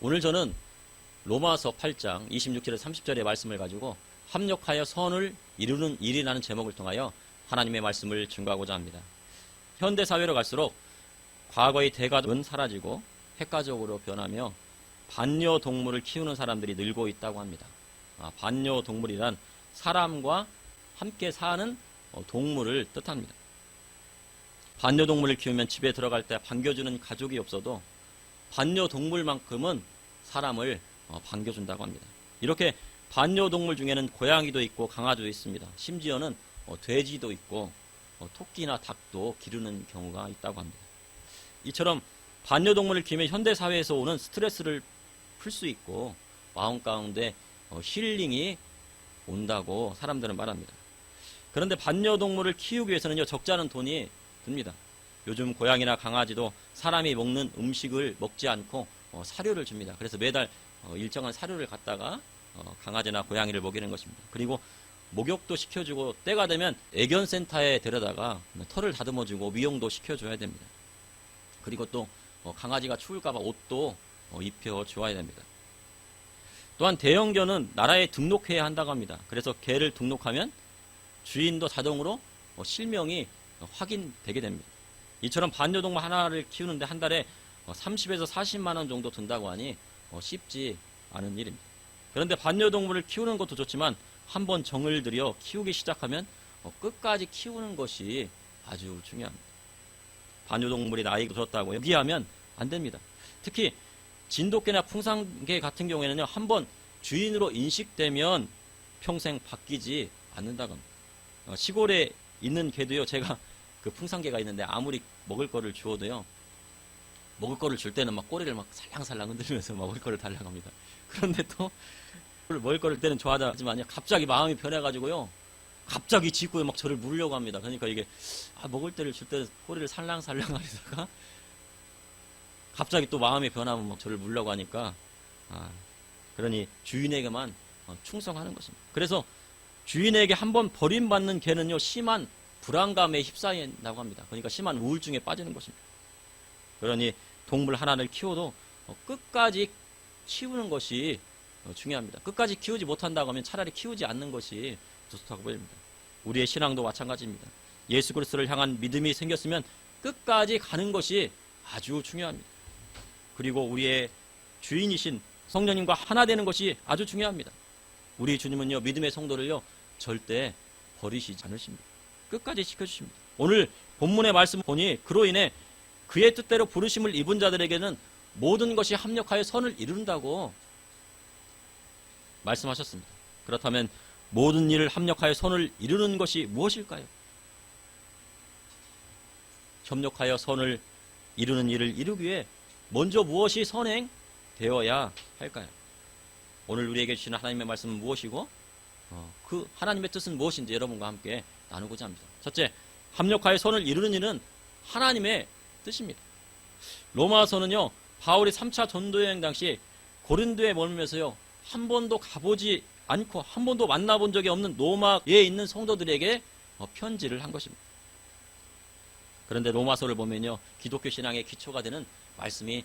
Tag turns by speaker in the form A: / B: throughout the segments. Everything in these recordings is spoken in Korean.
A: 오늘 저는 로마서 8장 26절에 30절의 말씀을 가지고 합력하여 선을 이루는 일이라는 제목을 통하여 하나님의 말씀을 증거하고자 합니다. 현대 사회로 갈수록 과거의 대가족은 사라지고 핵가족으로 변하며 반려동물을 키우는 사람들이 늘고 있다고 합니다. 반려동물이란 사람과 함께 사는 동물을 뜻합니다. 반려동물을 키우면 집에 들어갈 때 반겨주는 가족이 없어도 반려동물만큼은 사람을 반겨준다고 합니다. 이렇게 반려동물 중에는 고양이도 있고 강아지도 있습니다. 심지어는 돼지도 있고 토끼나 닭도 기르는 경우가 있다고 합니다. 이처럼 반려동물을 키우면 현대사회에서 오는 스트레스를 풀 수 있고 마음 가운데 힐링이 온다고 사람들은 말합니다. 그런데 반려동물을 키우기 위해서는요, 적지 않은 돈이 듭니다. 요즘 고양이나 강아지도 사람이 먹는 음식을 먹지 않고 사료를 줍니다. 그래서 매달 일정한 사료를 갖다가 강아지나 고양이를 먹이는 것입니다. 그리고 목욕도 시켜주고 때가 되면 애견센터에 데려다가 털을 다듬어주고 미용도 시켜줘야 됩니다. 그리고 또 강아지가 추울까봐 옷도 입혀주어야 됩니다. 또한 대형견은 나라에 등록해야 한다고 합니다. 그래서 개를 등록하면 주인도 자동으로 실명이 확인되게 됩니다. 이처럼 반려동물 하나를 키우는데 한 달에 30에서 40만 원 정도 든다고 하니 쉽지 않은 일입니다. 그런데 반려동물을 키우는 것도 좋지만 한번 정을 들여 키우기 시작하면 끝까지 키우는 것이 아주 중요합니다. 반려동물이 나이가 들었다고 포기하면 안 됩니다. 특히 진돗개나 풍산개 같은 경우에는요, 한번 주인으로 인식되면 평생 바뀌지 않는다고 합니다. 시골에 있는 개도요, 제가 그 풍산개가 있는데 아무리 먹을 거를 주어도요, 먹을 거를 줄 때는 막 꼬리를 막 살랑살랑 흔들면서 먹을 거를 달라고 합니다. 그런데 또 먹을 거를 때는 좋아하지만요, 갑자기 마음이 변해가지고요, 갑자기 짖고 막 저를 물으려고 합니다. 그러니까 이게 먹을 때를 줄 때 꼬리를 살랑살랑 하다가 갑자기 또 마음이 변하면 막 저를 물으려고 하니까 그러니 주인에게만 충성하는 것입니다. 그래서 주인에게 한번 버림받는 개는요, 심한 불안감에 휩싸인다고 합니다. 그러니까 심한 우울증에 빠지는 것입니다. 그러니 동물 하나를 키워도 끝까지 키우는 것이 중요합니다. 끝까지 키우지 못한다고 하면 차라리 키우지 않는 것이 좋다고 보입니다. 우리의 신앙도 마찬가지입니다. 예수 그리스도를 향한 믿음이 생겼으면 끝까지 가는 것이 아주 중요합니다. 그리고 우리의 주인이신 성령님과 하나 되는 것이 아주 중요합니다. 우리 주님은요, 믿음의 성도를요, 절대 버리시지 않으십니다. 끝까지 지켜주십니다. 오늘 본문의 말씀 보니 그로 인해 그의 뜻대로 부르심을 입은 자들에게는 모든 것이 합력하여 선을 이룬다고 말씀하셨습니다. 그렇다면 모든 일을 합력하여 선을 이루는 것이 무엇일까요? 협력하여 선을 이루는 일을 이루기 위해 먼저 무엇이 선행되어야 할까요? 오늘 우리에게 주시는 하나님의 말씀은 무엇이고 그 하나님의 뜻은 무엇인지 여러분과 함께 나누고자 합니다. 첫째, 합력하여 선을 이루는 일은 하나님의 뜻입니다. 로마서는요, 바울이 3차 전도여행 당시 고린도에 머물면서요, 한 번도 가보지 않고 한 번도 만나본 적이 없는 로마에 있는 성도들에게 편지를 한 것입니다. 그런데 로마서를 보면요, 기독교 신앙의 기초가 되는 말씀이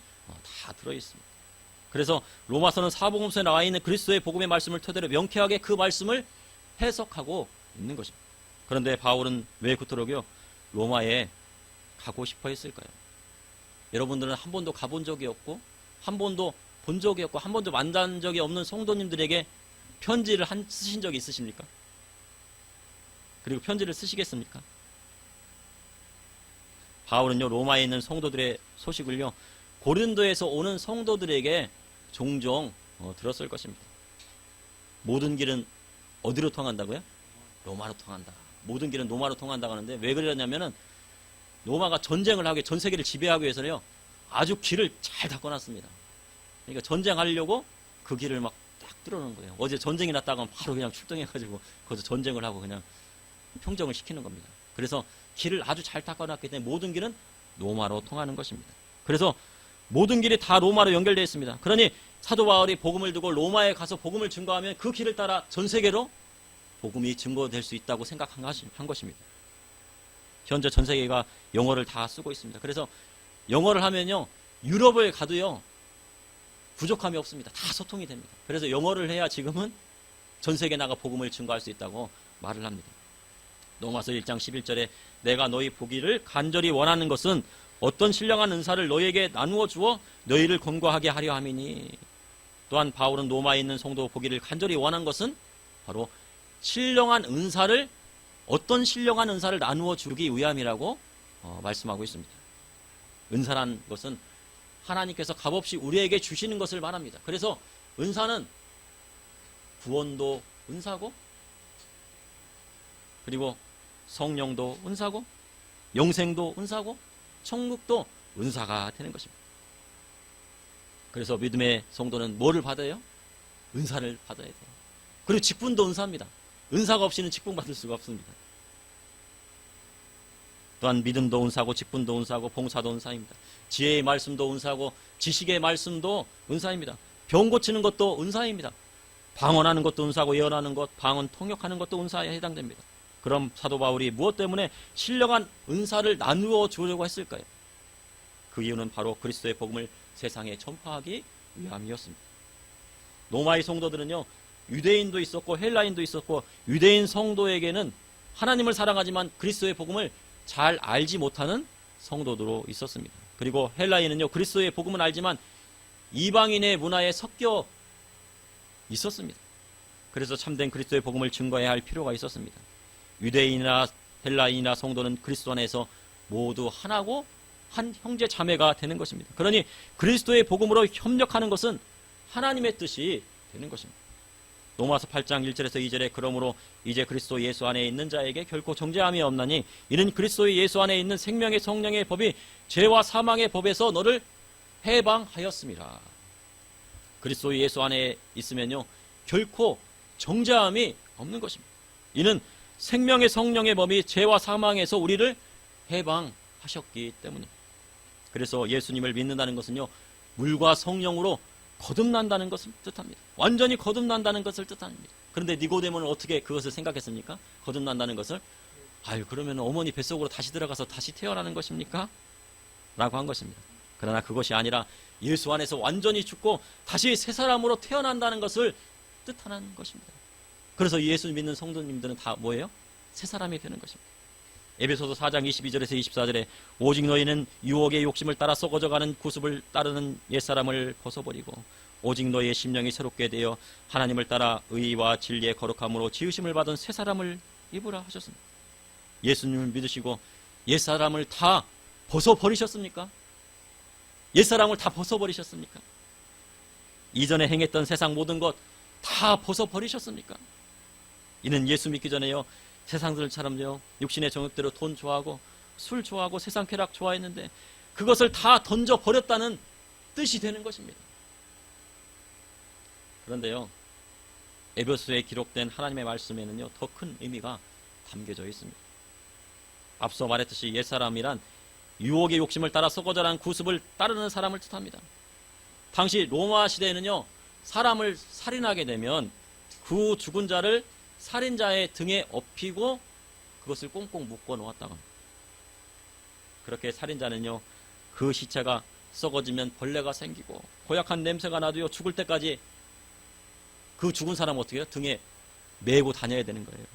A: 다 들어있습니다. 그래서 로마서는 사복음서에 나와 있는 그리스도의 복음의 말씀을 토대로 명쾌하게 그 말씀을 해석하고 있는 것입니다. 그런데 바울은 왜 그토록요 로마에 가고 싶어 했을까요? 여러분들은 한 번도 가본 적이 없고 한 번도 본 적이 없고 한 번도 만난 적이 없는 성도님들에게 편지를 쓰신 적이 있으십니까? 그리고 편지를 쓰시겠습니까? 바울은요, 로마에 있는 성도들의 소식을요, 고린도에서 오는 성도들에게 종종 들었을 것입니다. 모든 길은 어디로 통한다고요? 로마로 통한다. 모든 길은 로마로 통한다고 하는데 왜 그러냐면은 로마가 전쟁을 하기, 전 세계를 지배하기 위해서는요, 아주 길을 잘 닦아놨습니다. 그러니까 전쟁하려고 그 길을 막 딱 뚫어놓은 거예요. 어제 전쟁이 났다가 바로 그냥 출동해가지고 거기서 전쟁을 하고 그냥 평정을 시키는 겁니다. 그래서 길을 아주 잘 닦아놨기 때문에 모든 길은 로마로 통하는 것입니다. 그래서 모든 길이 다 로마로 연결되어 있습니다. 그러니 사도 바울이 복음을 두고 로마에 가서 복음을 증거하면 그 길을 따라 전 세계로 복음이 증거될 수 있다고 생각한 것입니다. 현재 전 세계가 영어를 다 쓰고 있습니다. 그래서 영어를 하면요, 유럽을 가도요, 부족함이 없습니다. 다 소통이 됩니다. 그래서 영어를 해야 지금은 전 세계 나가 복음을 증거할 수 있다고 말을 합니다. 로마서 1장 11절에 내가 너희 보기를 간절히 원하는 것은 어떤 신령한 은사를 너희에게 나누어 주어 너희를 권고하게 하려 함이니. 또한 바울은 로마에 있는 성도 보기를 간절히 원한 것은 바로 신령한 은사를, 어떤 신령한 은사를 나누어 주기 위함이라고 말씀하고 있습니다. 은사란 것은 하나님께서 값없이 우리에게 주시는 것을 말합니다. 그래서 은사는 구원도 은사고, 그리고 성령도 은사고, 영생도 은사고, 천국도 은사가 되는 것입니다. 그래서 믿음의 성도는 뭐를 받아요? 은사를 받아야 돼요. 그리고 직분도 은사입니다. 은사가 없이는 직분 받을 수가 없습니다. 또한 믿음도 은사고, 직분도 은사고, 봉사도 은사입니다. 지혜의 말씀도 은사고, 지식의 말씀도 은사입니다. 병 고치는 것도 은사입니다. 방언하는 것도 은사고, 예언하는 것, 방언 통역하는 것도 은사에 해당됩니다. 그럼 사도 바울이 무엇 때문에 신령한 은사를 나누어 주려고 했을까요? 그 이유는 바로 그리스도의 복음을 세상에 전파하기 위함이었습니다. 로마의 성도들은요, 유대인도 있었고 헬라인도 있었고, 유대인 성도에게는 하나님을 사랑하지만 그리스도의 복음을 잘 알지 못하는 성도들로 있었습니다. 그리고 헬라인은요, 그리스도의 복음은 알지만 이방인의 문화에 섞여 있었습니다. 그래서 참된 그리스도의 복음을 증거해야 할 필요가 있었습니다. 유대인이나 헬라인이나 성도는 그리스도 안에서 모두 하나고 한 형제 자매가 되는 것입니다. 그러니 그리스도의 복음으로 협력하는 것은 하나님의 뜻이 되는 것입니다. 로마서 8장 1절에서 2절에 그러므로 이제 그리스도 예수 안에 있는 자에게 결코 정죄함이 없나니 이는 그리스도 예수 안에 있는 생명의 성령의 법이 죄와 사망의 법에서 너를 해방하였습니다. 그리스도 예수 안에 있으면요, 결코 정죄함이 없는 것입니다. 이는 생명의 성령의 법이 죄와 사망에서 우리를 해방하셨기 때문입니다. 그래서 예수님을 믿는다는 것은요, 물과 성령으로 거듭난다는 것을 뜻합니다. 완전히 거듭난다는 것을 뜻합니다. 그런데 니고데모는 어떻게 그것을 생각했습니까? 거듭난다는 것을, 아유, 그러면 어머니 뱃속으로 다시 들어가서 다시 태어나는 것입니까? 라고 한 것입니다. 그러나 그것이 아니라 예수 안에서 완전히 죽고 다시 새 사람으로 태어난다는 것을 뜻하는 것입니다. 그래서 예수 믿는 성도님들은 다 뭐예요? 새 사람이 되는 것입니다. 에베소서 4장 22절에서 24절에 오직 너희는 유혹의 욕심을 따라 썩어져가는 구습을 따르는 옛사람을 벗어버리고 오직 너희의 심령이 새롭게 되어 하나님을 따라 의와 진리의 거룩함으로 지으심을 받은 새 사람을 입으라 하셨습니다. 예수님을 믿으시고 옛사람을 다 벗어버리셨습니까? 옛사람을 다 벗어버리셨습니까? 이전에 행했던 세상 모든 것 다 벗어버리셨습니까? 이는 예수 믿기 전에요, 세상들처럼요, 육신의 정욕대로 돈 좋아하고 술 좋아하고 세상 쾌락 좋아했는데 그것을 다 던져버렸다는 뜻이 되는 것입니다. 그런데요, 에베소서에 기록된 하나님의 말씀에는요, 더 큰 의미가 담겨져 있습니다. 앞서 말했듯이 옛사람이란 유혹의 욕심을 따라 썩어져간 구습을 따르는 사람을 뜻합니다. 당시 로마 시대에는요, 사람을 살인하게 되면 그 죽은 자를 살인자의 등에 업히고 그것을 꽁꽁 묶어 놓았다고 합니다. 그렇게 살인자는요, 그 시체가 썩어지면 벌레가 생기고 고약한 냄새가 나도요, 죽을 때까지 그 죽은 사람 어떻게 해요? 등에 메고 다녀야 되는 거예요.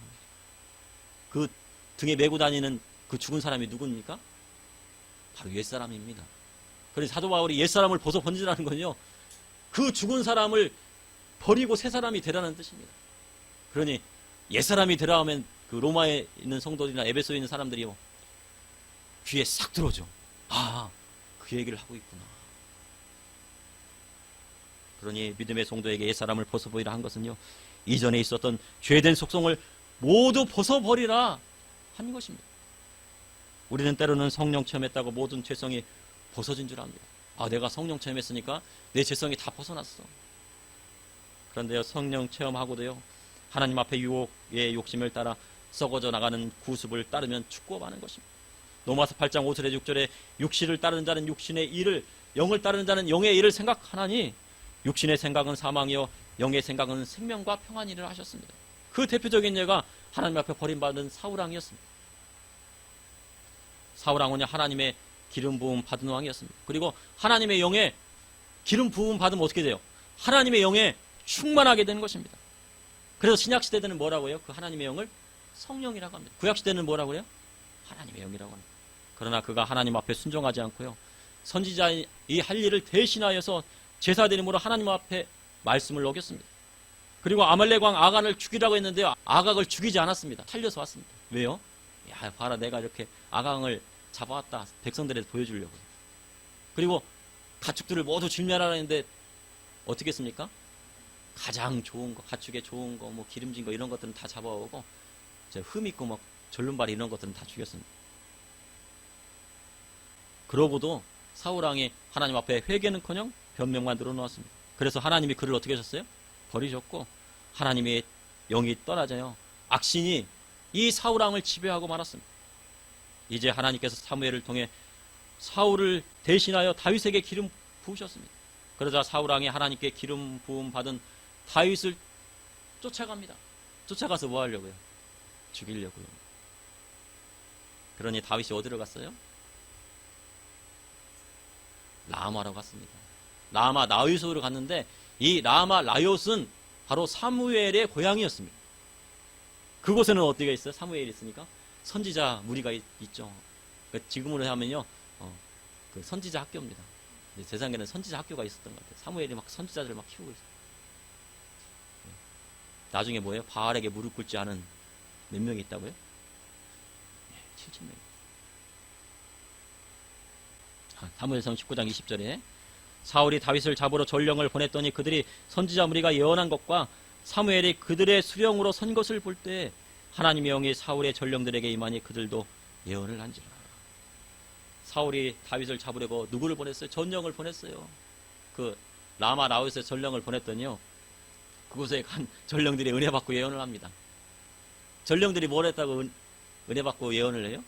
A: 그 등에 메고 다니는 그 죽은 사람이 누굽니까? 바로 옛사람입니다. 그래서 사도 바울이 옛사람을 벗어 번지라는 건요, 그 죽은 사람을 버리고 새 사람이 되라는 뜻입니다. 그러니 옛사람이 되라 하면 그 로마에 있는 성도들이나 에베소에 있는 사람들이요, 귀에 싹 들어오죠. 아, 그 얘기를 하고 있구나. 그러니 믿음의 성도에게 옛사람을 벗어버리라 한 것은요, 이전에 있었던 죄된 속성을 모두 벗어버리라 한 것입니다. 우리는 때로는 성령 체험했다고 모든 죄성이 벗어진 줄 압니다. 아, 내가 성령 체험했으니까 내 죄성이 다 벗어났어. 그런데요, 성령 체험하고도요, 하나님 앞에 유혹의 욕심을 따라 썩어져 나가는 구습을 따르면 죽고 마는 것입니다. 로마서 8장 5절에 6절에 육신을 따르는 자는 육신의 일을, 영을 따르는 자는 영의 일을 생각하나니 육신의 생각은 사망이요 영의 생각은 생명과 평안이라 하셨습니다. 그 대표적인 예가 하나님 앞에 버림받은 사울왕이었습니다. 사울왕은요, 하나님의 기름 부음 받은 왕이었습니다. 그리고 하나님의 영에 기름 부음 받으면 어떻게 돼요? 하나님의 영에 충만하게 되는 것입니다. 그래서 신약시대에는 뭐라고 해요? 그 하나님의 영을 성령이라고 합니다. 구약시대는 뭐라고 해요? 하나님의 영이라고 합니다. 그러나 그가 하나님 앞에 순종하지 않고요, 선지자의 할 일을 대신하여서 제사드림으로 하나님 앞에 말씀을 어겼습니다. 그리고 아말렉 왕 아간을 죽이라고 했는데요, 아각을 죽이지 않았습니다. 살려서 왔습니다. 왜요? 야, 봐라, 내가 이렇게 아강을 잡아왔다, 백성들에게 보여주려고. 그리고 가축들을 모두 진멸하라 했는데 어떻게 했습니까? 가장 좋은 거, 가축에 좋은 거, 뭐 기름진 거 이런 것들은 다 잡아오고, 흠 있고 막 절름발이 이런 것들은 다 죽였습니다. 그러고도 사울왕이 하나님 앞에 회개는커녕 변명만 늘어놓았습니다. 그래서 하나님이 그를 어떻게 하셨어요? 버리셨고, 하나님의 영이 떠나져요, 악신이 이 사울왕을 지배하고 말았습니다. 이제 하나님께서 사무엘을 통해 사울을 대신하여 다윗에게 기름 부으셨습니다. 그러자 사울왕이 하나님께 기름 부음 받은 다윗을 쫓아갑니다. 쫓아가서 뭐 하려고요? 죽이려고요. 그러니 다윗이 어디로 갔어요? 라마로 갔습니다. 라마 나요스로 갔는데, 이 라마 나요스는 바로 사무엘의 고향이었습니다. 그곳에는 어디가 있어요? 사무엘이 있으니까 선지자 무리가 있죠. 지금으로 하면요, 그 선지자 학교입니다. 세상에는 선지자 학교가 있었던 것 같아요. 사무엘이 막 선지자들을 막 키우고 있어요. 나중에 뭐예요? 바알에게 무릎 꿇지 않은 몇 명이 있다고요? 7,000명. 사무엘상 19장 20절에 사울이 다윗을 잡으러 전령을 보냈더니 그들이 선지자 무리가 예언한 것과 사무엘이 그들의 수령으로 선 것을 볼 때 하나님의 영이 사울의 전령들에게 임하니 그들도 예언을 한지라. 사울이 다윗을 잡으려고 누구를 보냈어요? 전령을 보냈어요. 그 라마 나웃의 전령을 보냈더니요, 그곳에 간 전령들이 은혜 받고 예언을 합니다. 전령들이 뭘 했다고 은혜 받고 예언을 해요?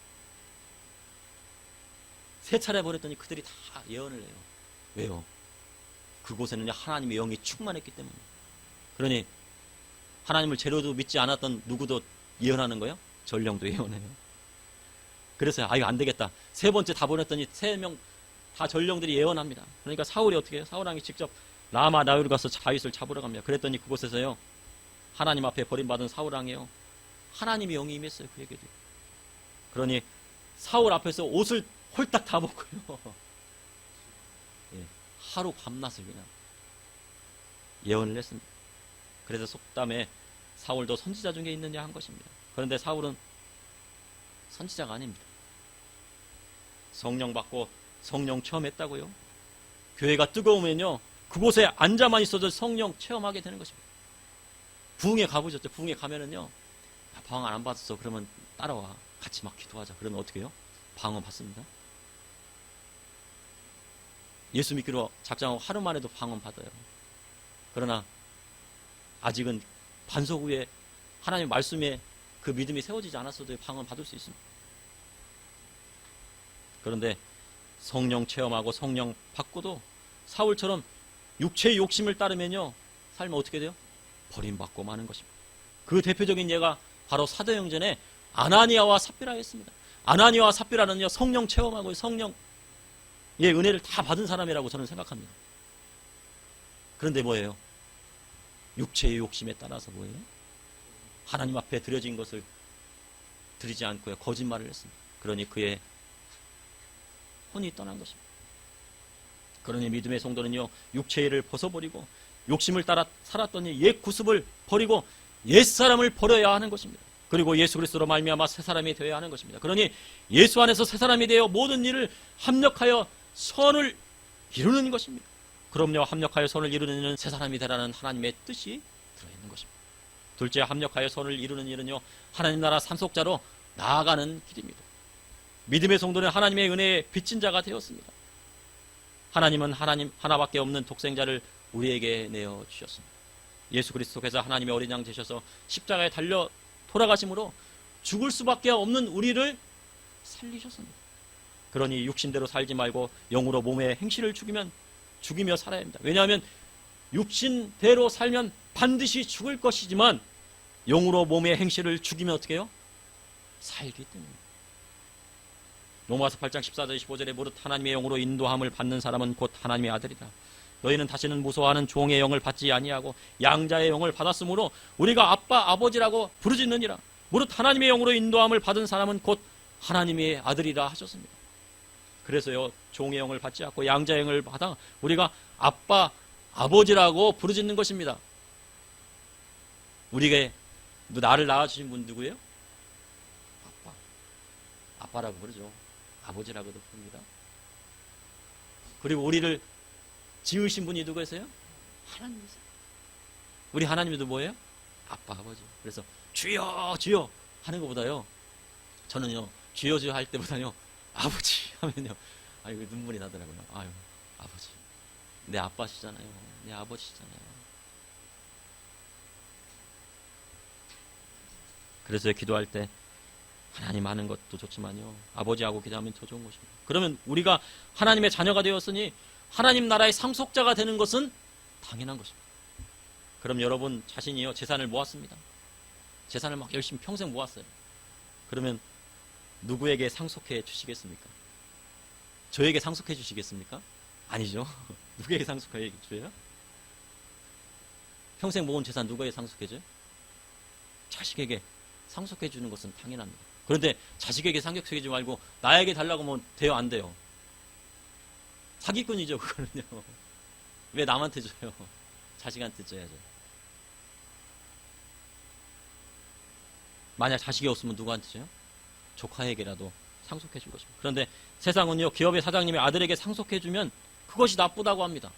A: 세 차례 보냈더니 그들이 다 예언을 해요. 왜요? 그곳에는 하나님의 영이 충만했기 때문에. 그러니 하나님을 제로도 믿지 않았던 누구도 예언하는 거예요? 전령도 예언해요. 그래서 이거 안 되겠다, 세 번째 다 보냈더니 3명 다 전령들이 예언합니다. 그러니까 사울이 어떻게 해요? 사울왕이 직접 라마 나요를 가서 다윗을 잡으러 갑니다. 그랬더니 그곳에서요, 하나님 앞에 버림받은 사울왕이요, 하나님의 영이 임했어요, 그에게도. 그러니 사울 앞에서 옷을 홀딱 다 벗고요, 하루 밤낮을 그냥 예언을 했습니다. 그래서 속담에 사울도 선지자 중에 있느냐 한 것입니다. 그런데 사울은 선지자가 아닙니다. 성령 받고 성령 체험했다고요. 교회가 뜨거우면요, 그곳에 앉아만 있어도 성령 체험하게 되는 것입니다. 부흥회 가보셨죠? 부흥회 가면은요, 방언 안 받았어 그러면 따라와, 같이 막 기도하자. 그러면 어떻게 해요? 방언 받습니다. 예수 믿기로 작정하고 하루 만에도 방언 받아요. 그러나 아직은 반석 후에 하나님 말씀에 그 믿음이 세워지지 않았어도 방언 받을 수 있습니다. 그런데 성령 체험하고 성령 받고도 사울처럼 육체의 욕심을 따르면요, 삶은 어떻게 돼요? 버림받고 마는 것입니다. 그 대표적인 예가 바로 사도행전에 아나니아와 삽비라였습니다. 아나니아와 삽비라는요, 성령 체험하고 성령의 은혜를 다 받은 사람이라고 저는 생각합니다. 그런데 뭐예요? 육체의 욕심에 따라서 뭐예요? 하나님 앞에 드려진 것을 드리지 않고요, 거짓말을 했습니다. 그러니 그의 혼이 떠난 것입니다. 그러니 믿음의 성도는요, 육체의 일을 벗어버리고 욕심을 따라 살았더니 옛 구습을 버리고 옛사람을 버려야 하는 것입니다. 그리고 예수 그리스도로 말미암아 새 사람이 되어야 하는 것입니다. 그러니 예수 안에서 새 사람이 되어 모든 일을 합력하여 선을 이루는 것입니다. 그럼요, 합력하여 선을 이루는 일은 새 사람이 되라는 하나님의 뜻이 들어있는 것입니다. 둘째, 합력하여 선을 이루는 일은요, 하나님 나라 상속자로 나아가는 길입니다. 믿음의 성도는 하나님의 은혜에 빚진 자가 되었습니다. 하나님은 하나님 하나밖에 없는 독생자를 우리에게 내어주셨습니다. 예수 그리스도께서 하나님의 어린 양 되셔서 십자가에 달려 돌아가심으로 죽을 수밖에 없는 우리를 살리셨습니다. 그러니 육신대로 살지 말고 영으로 몸의 행실을 죽이며 살아야 합니다. 왜냐하면 육신대로 살면 반드시 죽을 것이지만 영으로 몸의 행실을 죽이면 어떻게 해요? 살기 때문입니다. 로마서 8장 14절 15절에 무릇 하나님의 영으로 인도함을 받는 사람은 곧 하나님의 아들이다. 너희는 다시는 무서워하는 종의 영을 받지 아니하고 양자의 영을 받았으므로 우리가 아빠 아버지라고 부르짖느니라. 무릇 하나님의 영으로 인도함을 받은 사람은 곧 하나님의 아들이라 하셨습니다. 그래서요, 종의 영을 받지 않고 양자의 영을 받아 우리가 아빠 아버지라고 부르짖는 것입니다. 우리가 나를 낳아주신 분 누구예요? 아빠라고 부르죠. 아버지라고도 부릅니다. 그리고 우리를 지으신 분이 누구세요? 하나님이세요. 우리 하나님도 뭐예요? 아빠, 아버지. 그래서 주여, 주여 하는 것보다요, 저는요, 주여, 주여 할 때보다요, 아버지 하면요, 아이고, 눈물이 나더라고요. 아유, 아버지. 내 아빠시잖아요. 내 아버지시잖아요. 그래서 기도할 때 하나님 하는 것도 좋지만요, 아버지하고 기도하면 더 좋은 것입니다. 그러면 우리가 하나님의 자녀가 되었으니 하나님 나라의 상속자가 되는 것은 당연한 것입니다. 그럼 여러분 자신이요, 재산을 모았습니다. 재산을 막 열심히 평생 모았어요. 그러면 누구에게 상속해 주시겠습니까? 저에게 상속해 주시겠습니까? 아니죠. 누구에게 상속해 주세요? 평생 모은 재산 누구에게 상속해 줘요? 자식에게 상속해 주는 것은 당연합니다. 그런데 자식에게 상속해 주지 말고 나에게 달라고 하면 돼요, 안 돼요? 사기꾼이죠, 그거는요. 왜 남한테 줘요? 자식한테 줘야죠. 만약 자식이 없으면 누구한테 줘요? 조카에게라도 상속해 줄 것입니다. 그런데 세상은요, 기업의 사장님의 아들에게 상속해 주면 그것이 나쁘다고 합니다.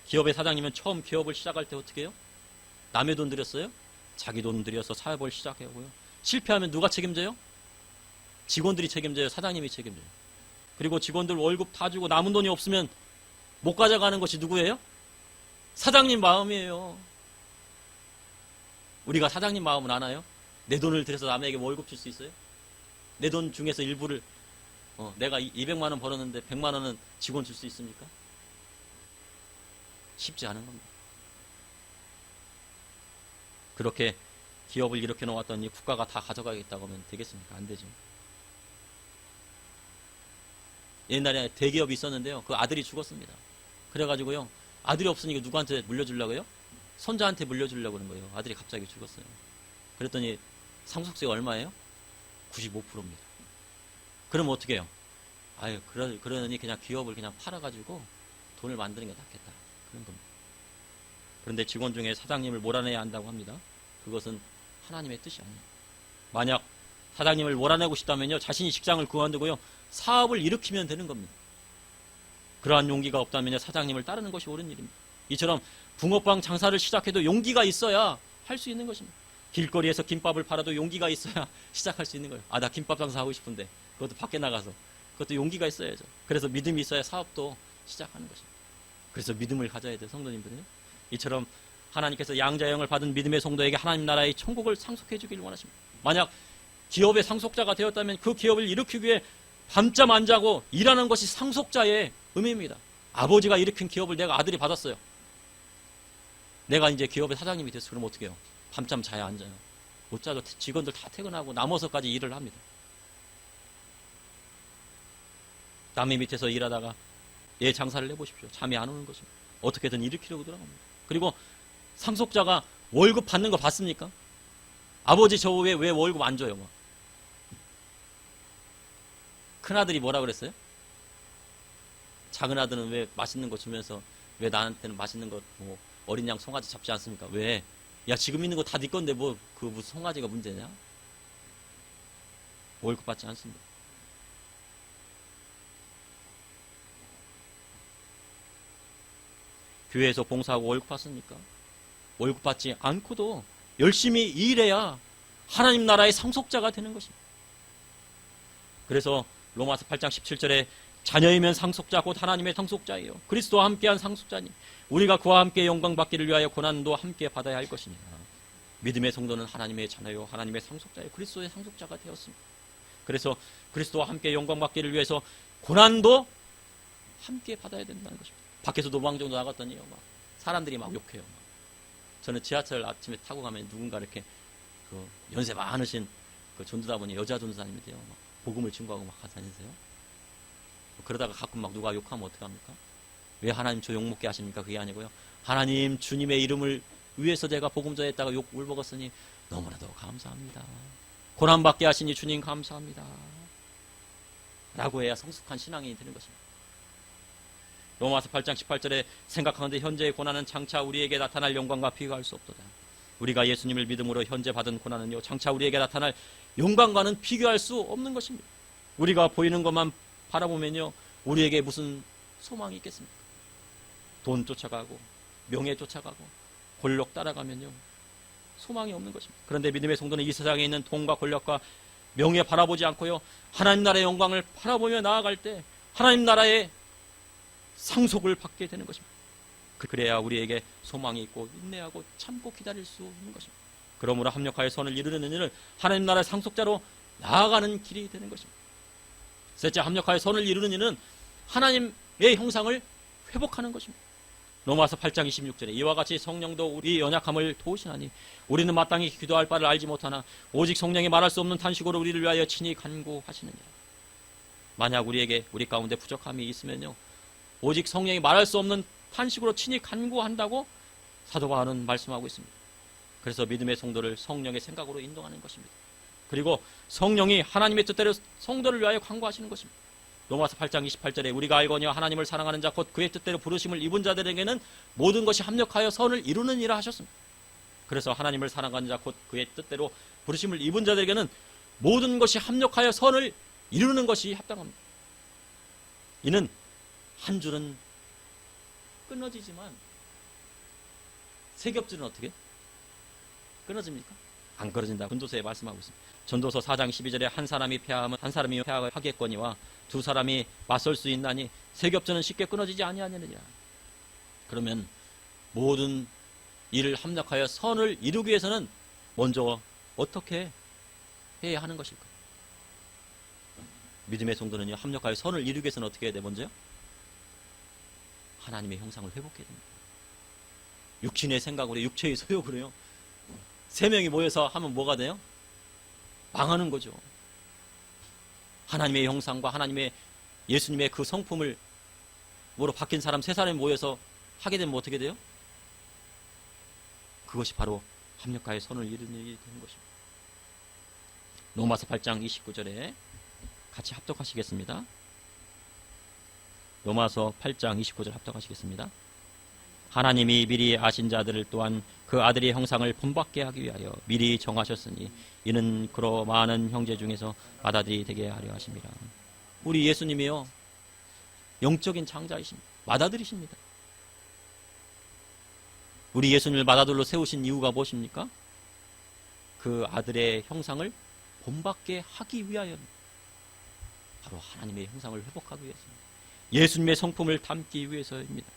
A: 기업의 사장님은 처음 기업을 시작할 때 어떻게 해요? 남의 돈 들였어요? 자기 돈 들여서 사업을 시작하고요. 실패하면 누가 책임져요? 직원들이 책임져요? 사장님이 책임져요? 그리고 직원들 월급 다 주고 남은 돈이 없으면 못 가져가는 것이 누구예요? 사장님 마음이에요. 우리가 사장님 마음은 아나요? 내 돈을 들여서 남에게 월급 줄 수 있어요? 내 돈 중에서 일부를 내가 200만 원 벌었는데 100만 원은 직원 줄 수 있습니까? 쉽지 않은 겁니다. 그렇게 기업을 이렇게 놓았더니 국가가 다 가져가겠다고 하면 되겠습니까? 안 되죠. 옛날에 대기업이 있었는데요, 그 아들이 죽었습니다. 그래가지고요, 아들이 없으니까 누구한테 물려주려고요? 손자한테 물려주려고 그런 거예요. 아들이 갑자기 죽었어요. 그랬더니 상속세가 얼마예요? 95%입니다. 그럼 어떻게 해요? 아유, 그러니 그냥 기업을 그냥 팔아가지고 돈을 만드는 게 낫겠다, 그런 겁니다. 그런데 직원 중에 사장님을 몰아내야 한다고 합니다. 그것은 하나님의 뜻이 아니에요. 만약 사장님을 몰아내고 싶다면요, 자신이 직장을 그만두고요, 사업을 일으키면 되는 겁니다. 그러한 용기가 없다면요, 사장님을 따르는 것이 옳은 일입니다. 이처럼 붕어빵 장사를 시작해도 용기가 있어야 할 수 있는 것입니다. 길거리에서 김밥을 팔아도 용기가 있어야 시작할 수 있는 거예요. 아, 나 김밥 장사하고 싶은데 그것도 밖에 나가서, 그것도 용기가 있어야죠. 그래서 믿음이 있어야 사업도 시작하는 것입니다. 그래서 믿음을 가져야 돼요, 성도님들은요. 이처럼 하나님께서 양자영을 받은 믿음의 성도에게 하나님 나라의 천국을 상속해 주기를 원하십니다. 만약 기업의 상속자가 되었다면 그 기업을 일으키기 위해 밤잠 안 자고 일하는 것이 상속자의 의미입니다. 아버지가 일으킨 기업을 내가 아들이 받았어요. 내가 이제 기업의 사장님이 됐어. 그럼 어떻게 해요? 밤잠 자야 안 자요? 못 자도 직원들 다 퇴근하고 남아서까지 일을 합니다. 남의 밑에서 일하다가 예, 장사를 해보십시오. 잠이 안 오는 것입니다. 어떻게든 일으키려고 들어갑니다. 그리고 상속자가 월급 받는 거 봤습니까? 아버지 저 왜 월급 안 줘요? 막. 큰아들이 뭐라 그랬어요? 작은 아들은 왜 맛있는 거 주면서 왜 나한테는 맛있는 거 뭐 어린 양 송아지 잡지 않습니까? 왜? 야, 지금 있는 거 다 네 건데 뭐 그 무슨 송아지가 문제냐? 월급 받지 않습니다. 교회에서 봉사하고 월급 받습니까? 월급 받지 않고도 열심히 일해야 하나님 나라의 상속자가 되는 것입니다. 그래서 로마서 8장 17절에 자녀이면 상속자 곧 하나님의 상속자예요. 그리스도와 함께한 상속자니 우리가 그와 함께 영광 받기를 위하여 고난도 함께 받아야 할 것이니라. 믿음의 성도는 하나님의 자녀요 하나님의 상속자예요. 그리스도의 상속자가 되었습니다. 그래서 그리스도와 함께 영광 받기를 위해서 고난도 함께 받아야 된다는 것입니다. 밖에서 노방정도 나갔더니요, 막 사람들이 막 욕해요. 막. 저는 지하철 아침에 타고 가면 누군가 이렇게 그 연세 많으신 그 전도사분이 여자 전도사님인데요, 막 복음을 증거하고 막 다니세요. 그러다가 가끔 막 누가 욕하면 어떡합니까? 왜 하나님 저 욕먹게 하십니까? 그게 아니고요. 하나님 주님의 이름을 위해서 제가 복음 전했다가 욕을 먹었으니 너무나도 감사합니다. 고난받게 하시니 주님 감사합니다. 라고 해야 성숙한 신앙이 되는 것입니다. 로마서 8장 18절에 생각하는데 현재의 고난은 장차 우리에게 나타날 영광과 비교할 수 없도다. 우리가 예수님을 믿음으로 현재 받은 고난은요, 장차 우리에게 나타날 영광과는 비교할 수 없는 것입니다. 우리가 보이는 것만 바라보면요, 우리에게 무슨 소망이 있겠습니까? 돈 쫓아가고 명예 쫓아가고 권력 따라가면요, 소망이 없는 것입니다. 그런데 믿음의 성도는 이 세상에 있는 돈과 권력과 명예 바라보지 않고요, 하나님 나라의 영광을 바라보며 나아갈 때 하나님 나라의 상속을 받게 되는 것입니다. 그래야 우리에게 소망이 있고 인내하고 참고 기다릴 수 있는 것입니다. 그러므로 합력하여 선을 이루는 일은 하나님 나라의 상속자로 나아가는 길이 되는 것입니다. 셋째, 합력하여 선을 이루는 일은 하나님의 형상을 회복하는 것입니다. 로마서 8장 26절에 이와 같이 성령도 우리 연약함을 도우시나니 우리는 마땅히 기도할 바를 알지 못하나 오직 성령이 말할 수 없는 탄식으로 우리를 위하여 친히 간구하시느니라. 만약 우리 가운데 부족함이 있으면요, 오직 성령이 말할 수 없는 탄식으로 친히 간구한다고 사도 바울은 말씀하고 있습니다. 그래서 믿음의 성도를 성령의 생각으로 인도하는 것입니다. 그리고 성령이 하나님의 뜻대로 성도를 위하여 간구하시는 것입니다. 로마서 8장 28절에 우리가 알거니와 하나님을 사랑하는 자 곧 그의 뜻대로 부르심을 입은 자들에게는 모든 것이 합력하여 선을 이루느니라 하셨습니다. 그래서 하나님을 사랑하는 자 곧 그의 뜻대로 부르심을 입은 자들에게는 모든 것이 합력하여 선을 이루는 것이 합당합니다. 이는 한 줄은 끊어지지만 세 겹줄은 어떻게 끊어집니까? 안 끊어진다. 전도서에 말씀하고 있습니다. 전도서 4장 12절에 한 사람이 패하면 한 사람이 패하겠거니와 두 사람이 맞설 수 있나니 세 겹줄은 쉽게 끊어지지 아니하느니라. 그러면 모든 일을 합력하여 선을 이루기 위해서는 먼저 어떻게 해야 하는 것일까? 믿음의 성도는요, 합력하여 선을 이루기 위해서는 어떻게 해야 돼? 먼저요? 하나님의 형상을 회복해야 됩니다. 육신의 생각으로, 육체의 소욕으로요, 세 명이 모여서 하면 뭐가 돼요? 망하는 거죠. 하나님의 형상과 하나님의 예수님의 그 성품을 뭐로 바뀐 사람 세 사람이 모여서 하게 되면 어떻게 돼요? 그것이 바로 합력하여 선을 이루는 일이 되는 것입니다. 로마서 8장 29절에 같이 합독하시겠습니다. 로마서 8장 29절 합독하시겠습니다. 하나님이 미리 아신 자들을 또한 그 아들의 형상을 본받게 하기 위하여 미리 정하셨으니 이는 그로 많은 형제 중에서 맏아들이 되게 하려 하심이라. 우리 예수님이요, 영적인 장자이십니다. 맏아들이십니다. 우리 예수님을 맏아들로 세우신 이유가 무엇입니까? 그 아들의 형상을 본받게 하기 위하여입니다. 바로 하나님의 형상을 회복하기 위해서입니다. 예수님의 성품을 담기 위해서입니다.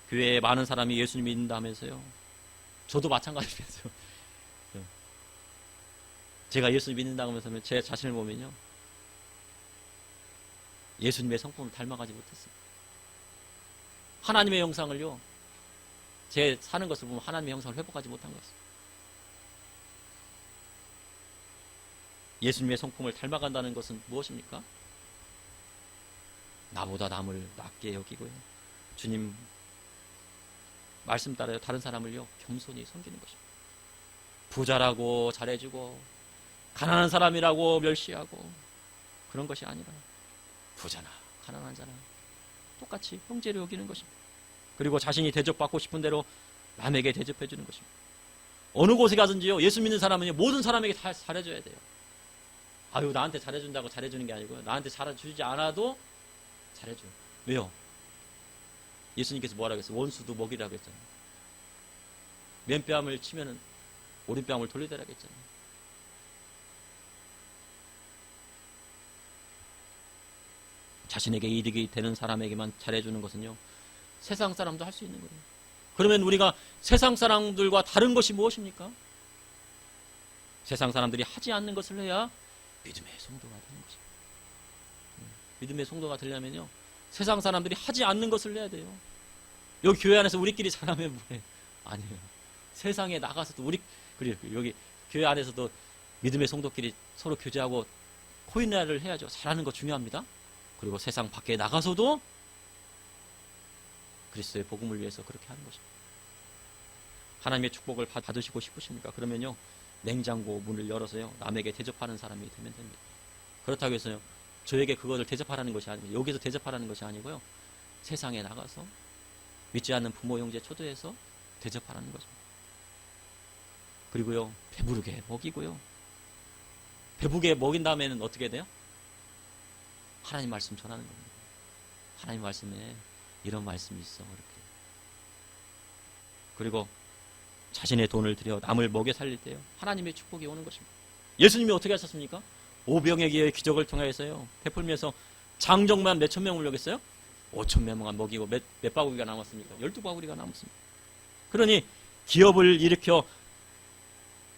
A: 교회에 많은 사람이 예수님 믿는다면서요. 저도 마찬가지였어요. 제가 예수님 믿는다고 하면서 제 자신을 보면요, 예수님의 성품을 닮아가지 못했어요. 하나님의 형상을요, 제 사는 것을 보면 하나님의 형상을 회복하지 못한 것입니다. 예수님의 성품을 닮아간다는 것은 무엇입니까? 나보다 남을 낮게 여기고요, 주님 말씀 따라요, 다른 사람을요, 겸손히 섬기는 것입니다. 부자라고 잘해주고 가난한 사람이라고 멸시하고 그런 것이 아니라 부자나 가난한 자나 똑같이 형제로 여기는 것입니다. 그리고 자신이 대접받고 싶은 대로 남에게 대접해 주는 것입니다. 어느 곳에 가든지요, 예수 믿는 사람은요, 모든 사람에게 다 잘해줘야 돼요. 아유, 나한테 잘해준다고 잘해주는 게 아니고요, 나한테 잘해주지 않아도 잘해줘요. 왜요? 예수님께서 뭐라고 했어요? 원수도 먹이라고 했잖아요. 맨뺨을 치면은 오른뺨을 돌리더라고 했잖아요. 자신에게 이득이 되는 사람에게만 잘해주는 것은요, 세상 사람도 할 수 있는 거예요. 그러면 우리가 세상 사람들과 다른 것이 무엇입니까? 세상 사람들이 하지 않는 것을 해야 믿음의 성도가 되는 것입니다. 믿음의 성도가 되려면요, 세상 사람들이 하지 않는 것을 해야 돼요. 여기 교회 안에서 우리끼리 잘하면 뭐해? 아니에요. 세상에 나가서도 그리고 여기 교회 안에서도 믿음의 성도끼리 서로 교제하고 코인회를 해야죠. 잘하는 거 중요합니다. 그리고 세상 밖에 나가서도 그리스도의 복음을 위해서 그렇게 하는 것입니다. 하나님의 축복을 받으시고 싶으십니까? 그러면요, 냉장고 문을 열어서요, 남에게 대접하는 사람이 되면 됩니다. 그렇다고 해서요, 저에게 그것을 대접하라는 것이 아니고, 여기서 대접하라는 것이 아니고요, 세상에 나가서 믿지 않는 부모, 형제 초대해서 대접하라는 거죠. 그리고요, 배부르게 먹이고요, 배부르게 먹인 다음에는 어떻게 돼요? 하나님 말씀 전하는 겁니다. 하나님 말씀에 이런 말씀이 있어, 이렇게. 그리고 자신의 돈을 들여 남을 먹여 살릴 때요, 하나님의 축복이 오는 것입니다. 예수님이 어떻게 하셨습니까? 오병이어의 기적을 통해서요, 베풀면서 장정만 몇천 명을 먹였어요? 5천 명만 먹이고 몇 바구리가 남았습니까? 12바구리가 남았습니다. 그러니 기업을 일으켜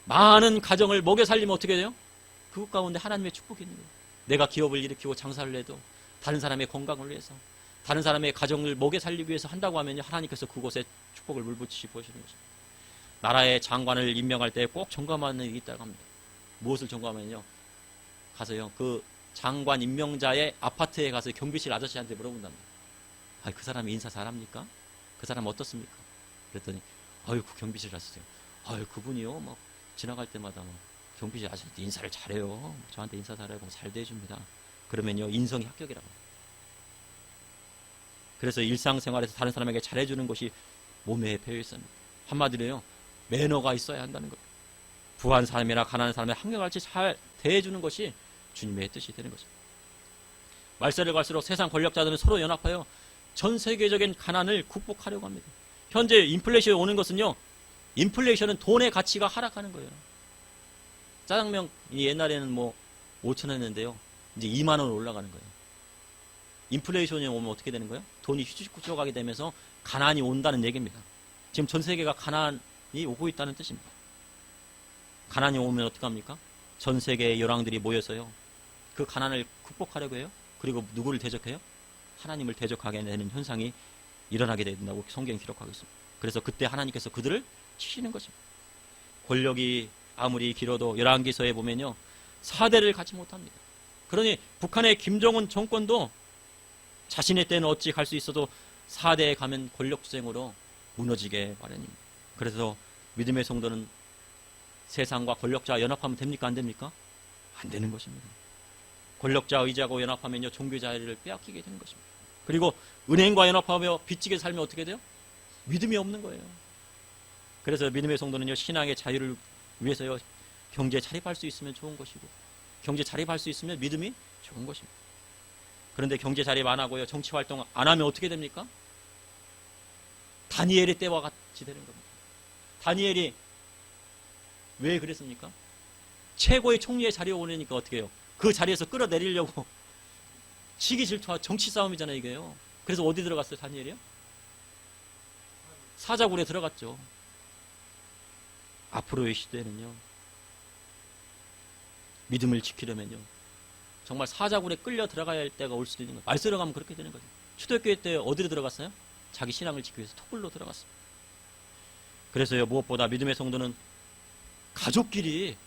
A: 많은 가정을 먹여 살리면 어떻게 돼요? 그것 가운데 하나님의 축복이 있는 거예요. 내가 기업을 일으키고 장사를 해도 다른 사람의 건강을 위해서, 다른 사람의 가정을 먹여 살리기 위해서 한다고 하면요, 하나님께서 그곳에 축복을 물붙이시 보시는 것입니다. 나라의 장관을 임명할 때 꼭 점검하는 일이 있다고 합니다. 무엇을 점검하면요, 가서요, 그 장관 임명자의 아파트에 가서 경비실 아저씨한테 물어본답니다. 아, 그 사람이 인사 잘합니까? 그 사람 어떻습니까? 그랬더니, 아유, 그 경비실 아저씨, 아유, 그분이요, 뭐 지나갈 때마다 뭐 경비실 아저씨한테 인사를 잘해요. 저한테 인사 잘하고 잘 대해줍니다. 그러면요, 인성이 합격이라고 합니다. 그래서 일상생활에서 다른 사람에게 잘해주는 것이 몸에 배어 있습니다. 한마디로요, 매너가 있어야 한다는 것. 부한 사람이나 가난한 사람에 한결같이 잘 대해주는 것이 주님의 뜻이 되는 것입니다. 말세를 갈수록 세상 권력자들은 서로 연합하여 전 세계적인 가난을 극복하려고 합니다. 현재 인플레이션이 오는 것은요, 인플레이션은 돈의 가치가 하락하는 거예요. 짜장면이 옛날에는 뭐 5,000원이었는데요, 이제 2만 원 올라가는 거예요. 인플레이션이 오면 어떻게 되는 거예요? 돈이 휘죽휘죽하게 되면서 가난이 온다는 얘기입니다. 지금 전 세계가 가난이 오고 있다는 뜻입니다. 가난이 오면 어떡합니까? 전 세계의 열왕들이 모여서요, 그 가난을 극복하려고 해요. 그리고 누구를 대적해요? 하나님을 대적하게 되는 현상이 일어나게 된다고 성경이 기록하고 있습니다. 그래서 그때 하나님께서 그들을 치시는 것입니다. 권력이 아무리 길어도 열왕기서에 보면요, 4대를 갖지 못합니다. 그러니 북한의 김정은 정권도 자신의 때는 어찌 갈 수 있어도 4대에 가면 권력투쟁으로 무너지게 마련입니다. 그래서 믿음의 성도는 세상과 권력자와 연합하면 됩니까? 안 됩니까? 안 되는 것입니다. 권력자 의지하고 연합하면요, 종교 자유를 빼앗기게 되는 것입니다. 그리고 은행과 연합하며 빚지게 살면 어떻게 돼요? 믿음이 없는 거예요. 그래서 믿음의 성도는요, 신앙의 자유를 위해서요, 경제 자립할 수 있으면 좋은 것이고, 경제 자립할 수 있으면 믿음이 좋은 것입니다. 그런데 경제 자립 안 하고요, 정치 활동 안 하면 어떻게 됩니까? 다니엘의 때와 같이 되는 겁니다. 다니엘이 왜 그랬습니까? 최고의 총리의 자리에 오르니까 어떻게 해요? 그 자리에서 끌어내리려고 시기 질투와 정치 싸움이잖아요, 이게요. 그래서 어디 들어갔어요, 다니엘이요? 사자굴에 들어갔죠. 앞으로의 시대는요, 믿음을 지키려면요, 정말 사자굴에 끌려 들어가야 할 때가 올 수도 있는 거예요. 말세로 가면 그렇게 되는 거죠. 초대교회 때 어디로 들어갔어요? 자기 신앙을 지키기 위해서 토굴로 들어갔습니다. 그래서요, 무엇보다 믿음의 성도는 가족끼리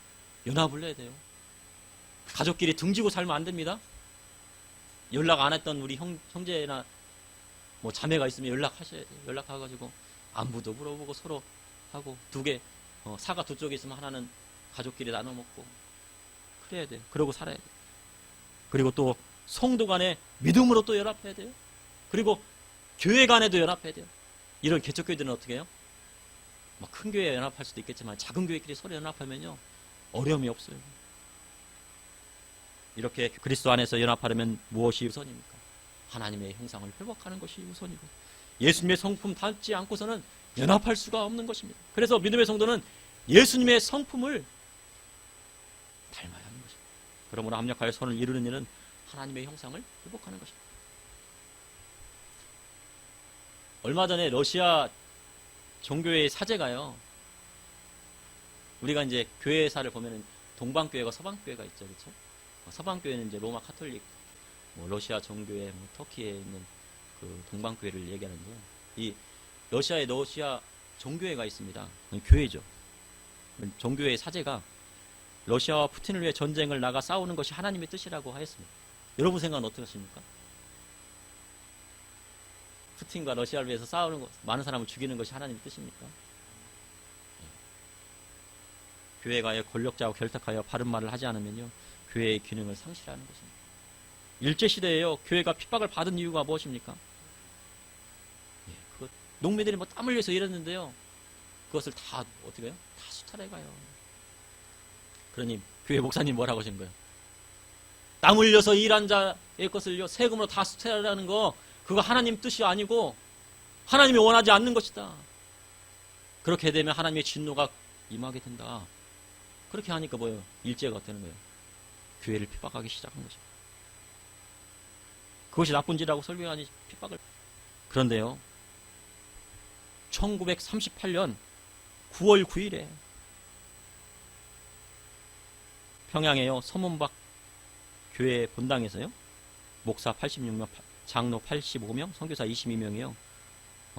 A: 연합을 해야 돼요. 가족끼리 등지고 살면 안 됩니다. 연락 안 했던 우리 형제나 뭐 자매가 있으면 연락하셔야 돼요. 연락해가지고 안부도 물어보고 서로 하고, 사과 두 쪽에 있으면 하나는 가족끼리 나눠 먹고 그래야 돼요. 그러고 살아야 돼요. 그리고 또 성도 간에 믿음으로 또 연합해야 돼요. 그리고 교회 간에도 연합해야 돼요. 이런 개척교회들은 어떻게 해요? 큰 교회에 연합할 수도 있겠지만 작은 교회끼리 서로 연합하면요, 어려움이 없어요. 이렇게 그리스도 안에서 연합하려면 무엇이 우선입니까? 하나님의 형상을 회복하는 것이 우선이고, 예수님의 성품 닮지 않고서는 연합할 수가 없는 것입니다. 그래서 믿음의 성도는 예수님의 성품을 닮아야 하는 것입니다. 그러므로 합력하여 선을 이루는 일은 하나님의 형상을 회복하는 것입니다. 얼마 전에 러시아 종교의 사제가요, 우리가 이제 교회사를 보면은 동방교회가 서방교회가 있죠, 그렇죠? 서방교회는 이제 로마 카톨릭, 러시아 종교회, 터키에 있는 그 동방교회를 얘기하는데요. 이 러시아 종교회가 있습니다. 교회죠. 종교회의 사제가 러시아와 푸틴을 위해 전쟁을 나가 싸우는 것이 하나님의 뜻이라고 하였습니다. 여러분 생각은 어떠십니까? 푸틴과 러시아를 위해서 싸우는 것, 많은 사람을 죽이는 것이 하나님의 뜻입니까? 교회가 권력자와 결탁하여 바른 말을 하지 않으면요, 교회의 기능을 상실하는 것입니다. 일제시대에요, 교회가 핍박을 받은 이유가 무엇입니까? 농민들이 뭐 땀 흘려서 일했는데요, 그것을 다 어떻게 해요? 다 수탈해 가요. 그러니 교회 목사님 뭐라고 하신 거예요? 땀 흘려서 일한 자의 것을요, 세금으로 다 수탈하라는 거, 그거 하나님 뜻이 아니고 하나님이 원하지 않는 것이다. 그렇게 되면 하나님의 진노가 임하게 된다. 그렇게 하니까 뭐예요? 일제가 되는 거예요. 교회를 핍박하기 시작한 거죠. 그것이 나쁜 짓이라고 설교하니 핍박을. 그런데요, 1938년 9월 9일에 평양에요, 서문박 교회 본당에서요, 목사 86명, 장로 85명, 선교사 22명이요,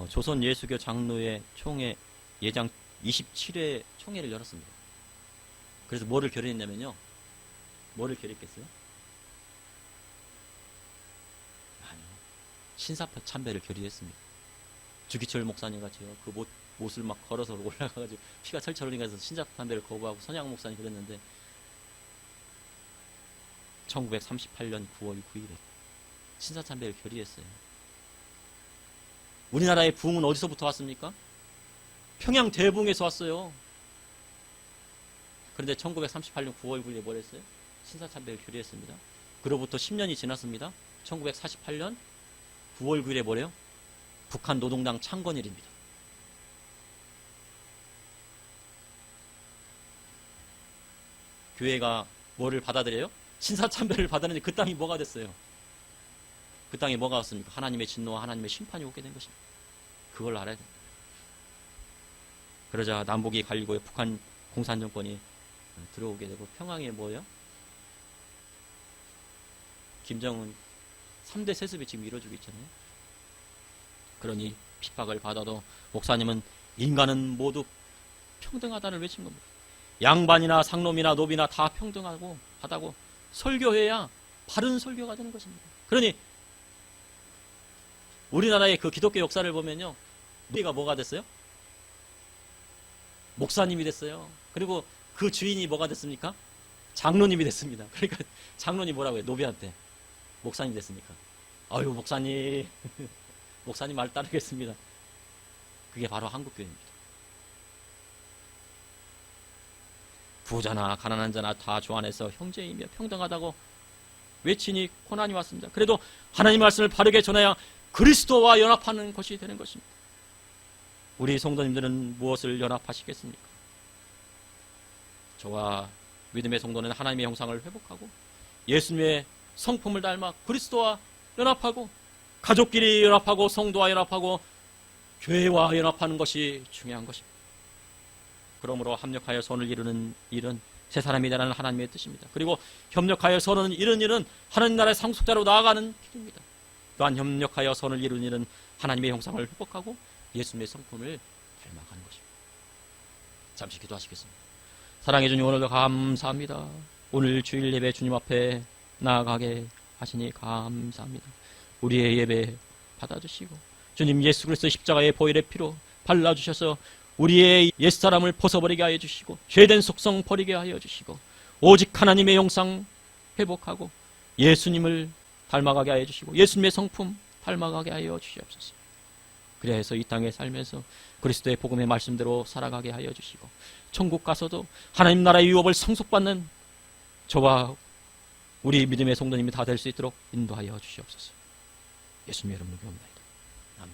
A: 조선 예수교 장로회 총회 예장 27회 총회를 열었습니다. 그래서 뭐를 결의했냐면요, 뭐를 결의했겠어요? 아니요, 신사참배를 결의했습니다. 주기철 목사님 같이요, 그 못을 막 걸어서 올라가가지고 피가 철철 흘리면서 신사참배를 거부하고 선양 목사님 그랬는데 1938년 9월 9일에 신사참배를 결의했어요. 우리나라의 부흥은 어디서부터 왔습니까? 평양 대붕에서 왔어요. 그런데 1938년 9월 9일에 뭘 했어요? 신사참배를 결의했습니다. 그로부터 10년이 지났습니다. 1948년 9월 9일에 뭐래요? 북한 노동당 창건일입니다. 교회가 뭐를 받아들여요? 신사참배를 받았는데 그 땅이 뭐가 됐어요? 그 땅에 뭐가 왔습니까? 하나님의 진노와 하나님의 심판이 오게 된 것입니다. 그걸 알아야 됩니다. 그러자 남북이 갈리고 북한 공산정권이 들어오게 되고 평양에 뭐예요? 김정은 3대 세습이 지금 이루어지고 있잖아요. 그러니 핍박을 받아도 목사님은 인간은 모두 평등하다를 외친 겁니다. 양반이나 상놈이나 노비나 다 평등하고 하다고 설교해야 바른 설교가 되는 것입니다. 그러니 우리나라의 그 기독교 역사를 보면요, 우리가 뭐가 됐어요? 목사님이 됐어요. 그리고 그 주인이 뭐가 됐습니까? 장로님이 됐습니다. 그러니까 장로님 뭐라고 해요? 노비한테. 목사님 됐으니까. 아유, 목사님. 목사님 말 따르겠습니다. 그게 바로 한국교회입니다. 부자나 가난한 자나 다 주 안에서 형제이며 평등하다고 외치니 고난이 왔습니다. 그래도 하나님 말씀을 바르게 전해야 그리스도와 연합하는 것이 되는 것입니다. 우리 성도님들은 무엇을 연합하시겠습니까? 저와 믿음의 성도는 하나님의 형상을 회복하고 예수님의 성품을 닮아 그리스도와 연합하고 가족끼리 연합하고 성도와 연합하고 교회와 연합하는 것이 중요한 것입니다. 그러므로 합력하여 선을 이루는 일은 새 사람이 되라는 하나님의 뜻입니다. 그리고 협력하여 선을 이루는 일은 하나님 나라의 상속자로 나아가는 길입니다. 또한 협력하여 선을 이루는 일은 하나님의 형상을 회복하고 예수님의 성품을 닮아가는 것입니다. 잠시 기도하시겠습니다. 사랑해 주님, 오늘도 감사합니다. 오늘 주일 예배 주님 앞에 나아가게 하시니 감사합니다. 우리의 예배 받아주시고 주님 예수 그리스도 십자가의 보혈의 피로 발라주셔서 우리의 옛사람을 벗어버리게 하여 주시고 죄된 속성 버리게 하여 주시고 오직 하나님의 형상 회복하고 예수님을 닮아가게 하여 주시고 예수님의 성품 닮아가게 하여 주시옵소서. 그래서 이 땅에 살면서 그리스도의 복음의 말씀대로 살아가게 하여 주시고 천국 가서도 하나님 나라의 유업을 상속받는 저와 우리 믿음의 성도님이 다 될 수 있도록 인도하여 주시옵소서. 예수님의 이름으로 기도합니다. 아멘.